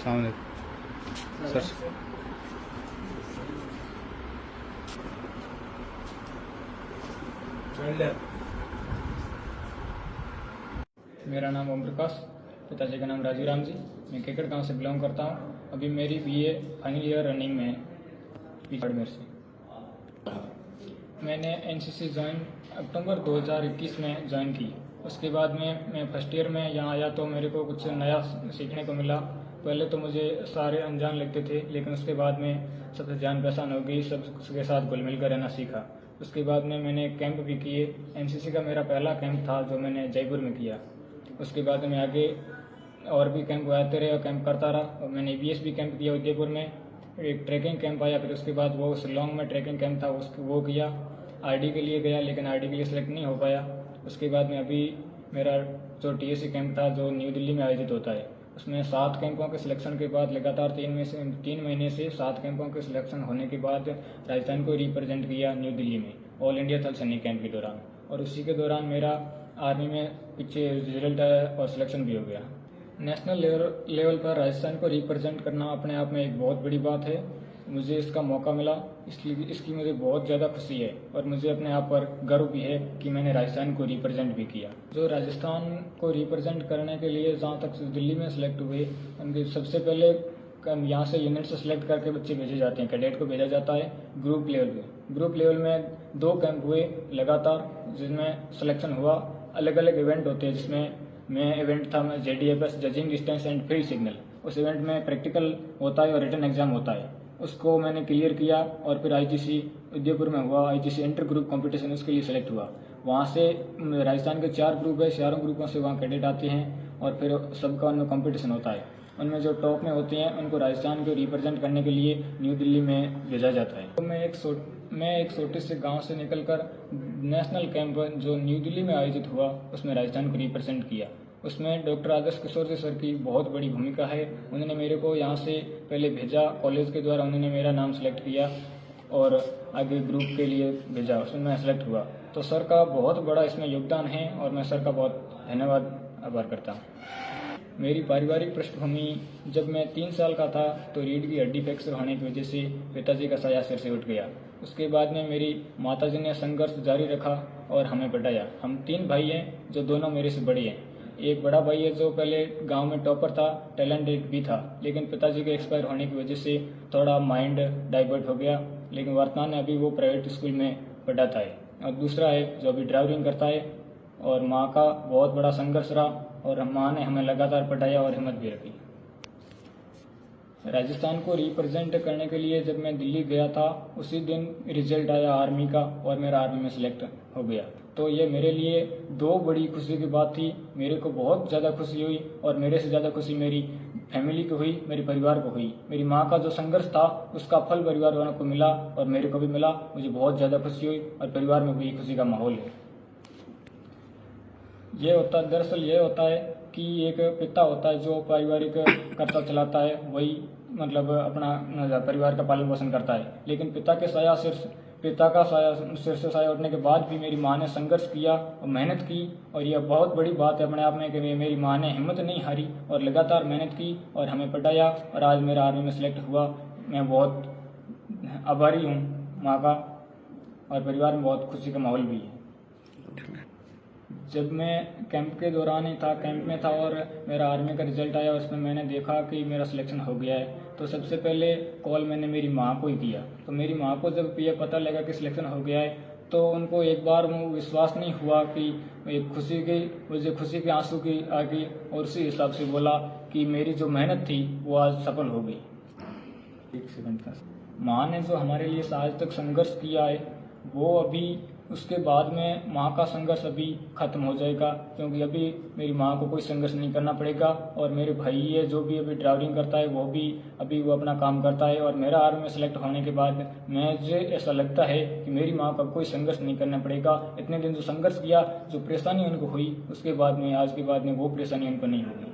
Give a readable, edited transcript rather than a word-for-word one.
सामने सर। मेरा नाम ओम प्रकाश, पिताजी का नाम राजू राम जी। मैं केकड़ गांव से बिलोंग करता हूं। अभी मेरी बीए फाइनल ईयर रनिंग में है बाड़मेर से। मैंने एनसीसी ज्वाइन अक्टूबर 2021 में ज्वाइन की। उसके बाद में मैं फर्स्ट ईयर में यहाँ आया तो मेरे को कुछ नया सीखने को मिला। पहले तो मुझे सारे अनजान लगते थे, लेकिन उसके बाद में सबसे जान पहचान हो गई, सबके साथ घुल मिल कर रहना सीखा। उसके बाद में मैंने कैंप भी किए। एनसीसी का मेरा पहला कैंप था जो मैंने जयपुर में किया। उसके बाद में आगे और भी कैंप आते रहे और कैंप करता रहा। और मैंने ईबीएस भी कैंप किया उदयपुर में। एक ट्रैकिंग कैंप आया, फिर उसके बाद वो शिलोंग में ट्रैकिंग कैंप था, वो किया। आरडी के लिए गया, लेकिन आरडी के लिए सिलेक्ट नहीं हो पाया। उसके बाद में अभी मेरा जो टीएससी कैंप था जो न्यू दिल्ली में आयोजित होता है, उसमें 7 कैंपों के सिलेक्शन के बाद लगातार 3 महीने से 7 कैंपों के सिलेक्शन होने के बाद राजस्थान को रिप्रेजेंट किया न्यू दिल्ली में ऑल इंडिया थल सैनिक कैंप के दौरान। और उसी के दौरान मेरा आर्मी में पीछे रिजल्ट आया और सिलेक्शन भी हो गया। नेशनल लेवल पर राजस्थान को रिप्रेजेंट करना अपने आप में एक बहुत बड़ी बात है। मुझे इसका मौका मिला, इसलिए इसकी मुझे बहुत ज़्यादा खुशी है और मुझे अपने आप पर गर्व भी है कि मैंने राजस्थान को रिप्रेजेंट भी किया। जो राजस्थान को रिप्रेजेंट करने के लिए जहाँ तक दिल्ली में सिलेक्ट हुए, उनके सबसे पहले यहाँ से यूनिट से सिलेक्ट करके बच्चे भेजे जाते हैं, कैडेट को भेजा जाता है ग्रुप लेवल पे। ग्रुप लेवल में 2 कैंप हुए लगातार, जिसमें सिलेक्शन हुआ। अलग अलग इवेंट होते हैं, जिसमें मैं इवेंट था मैं JDFS judging distance and field signal. उस इवेंट में प्रैक्टिकल होता है और रिटन एग्जाम होता है। उसको मैंने क्लियर किया और फिर IGC उदयपुर में हुआ, IGC इंटर ग्रुप कंपटीशन, उसके लिए सिलेक्ट हुआ। वहाँ से राजस्थान के 4 ग्रुप है, 4 ग्रुपों से वहाँ कैडेट आते हैं और फिर सबका उनमें कंपटीशन होता है। उनमें जो टॉप में होते हैं उनको राजस्थान को रिप्रेजेंट करने के लिए न्यू दिल्ली में भेजा जाता है। तो मैं एक छोटे से गांव से निकलकर नेशनल कैंप जो न्यू दिल्ली में आयोजित हुआ उसमें राजस्थान को रिप्रेजेंट किया। उसमें डॉक्टर आदर्श किशोर जी सर की बहुत बड़ी भूमिका है। उन्होंने मेरे को यहाँ से पहले भेजा, कॉलेज के द्वारा उन्होंने मेरा नाम सेलेक्ट किया और आगे ग्रुप के लिए भेजा, उसमें मैं सेलेक्ट हुआ। तो सर का बहुत बड़ा इसमें योगदान है और मैं सर का बहुत धन्यवाद आभार करता हूँ। मेरी पारिवारिक पृष्ठभूमि, जब मैं 3 साल का था तो रीढ़ की हड्डी फ्रैक्चर होने की वजह से पिताजी का साया सिर से उठ गया। उसके बाद में मेरी माताजी ने संघर्ष जारी रखा और हमें पढ़ाया। हम 3 भाई हैं जो दोनों मेरे से बड़े हैं। एक बड़ा भाई है जो पहले गांव में टॉपर था, टैलेंटेड भी था, लेकिन पिताजी के एक्सपायर होने की वजह से थोड़ा माइंड डाइवर्ट हो गया, लेकिन वर्तमान में अभी वो प्राइवेट स्कूल में पढ़ाता है। और दूसरा है जो अभी ड्राइविंग करता है। और माँ का बहुत बड़ा संघर्ष रहा और माँ ने हमें लगातार पढ़ाया और हिम्मत भी रखी। राजस्थान को रिप्रेजेंट करने के लिए जब मैं दिल्ली गया था, उसी दिन रिजल्ट आया आर्मी का और मेरा आर्मी में सिलेक्ट हो गया। तो ये मेरे लिए 2 बड़ी खुशी की बात थी। मेरे को बहुत ज़्यादा खुशी हुई और मेरे से ज़्यादा खुशी मेरी फैमिली को हुई, मेरे परिवार को हुई। मेरी माँ का जो संघर्ष था उसका फल परिवार वालों को मिला और मेरे को भी मिला। मुझे बहुत ज़्यादा खुशी हुई और परिवार में भी खुशी का माहौल है। दरअसल ये होता है कि एक पिता होता है जो पारिवारिक खर्चा चलाता है, वही मतलब अपना परिवार का पालन पोषण करता है। लेकिन पिता का साया सिर से साया उठने के बाद भी मेरी माँ ने संघर्ष किया और मेहनत की। और यह बहुत बड़ी बात है अपने आप में कि मेरी माँ ने हिम्मत नहीं हारी और लगातार मेहनत की और हमें पढ़ाया और आज मेरा आर्मी में सिलेक्ट हुआ। मैं बहुत आभारी हूँ माँ का और परिवार में बहुत खुशी का माहौल भी है। जब मैं कैंप के दौरान ही था, कैंप में था और मेरा आर्मी का रिजल्ट आया, उसमें मैंने देखा कि मेरा सिलेक्शन हो गया है, तो सबसे पहले कॉल मैंने मेरी माँ को ही किया। तो मेरी माँ को जब ये पता लगा कि सिलेक्शन हो गया है तो उनको एक बार विश्वास नहीं हुआ कि मुझे खुशी के आंसू की आ गई और उसी हिसाब से बोला कि मेरी जो मेहनत थी वो आज सफल हो गई। 1 सेकंड का माँ ने जो हमारे लिए आज तक संघर्ष किया है वो अभी उसके बाद में माँ का संघर्ष अभी खत्म हो जाएगा, क्योंकि अभी मेरी माँ को कोई संघर्ष नहीं करना पड़ेगा। और मेरे भाई है जो भी अभी ड्राइविंग करता है वो अपना काम करता है। और मेरा आर्मी में सेलेक्ट होने के बाद मुझे ऐसा लगता है कि मेरी माँ का कोई संघर्ष नहीं करना पड़ेगा। इतने दिन जो संघर्ष किया, जो परेशानी उनको हुई, उसके बाद में आज के बाद में वो परेशानी उनको नहीं होगी।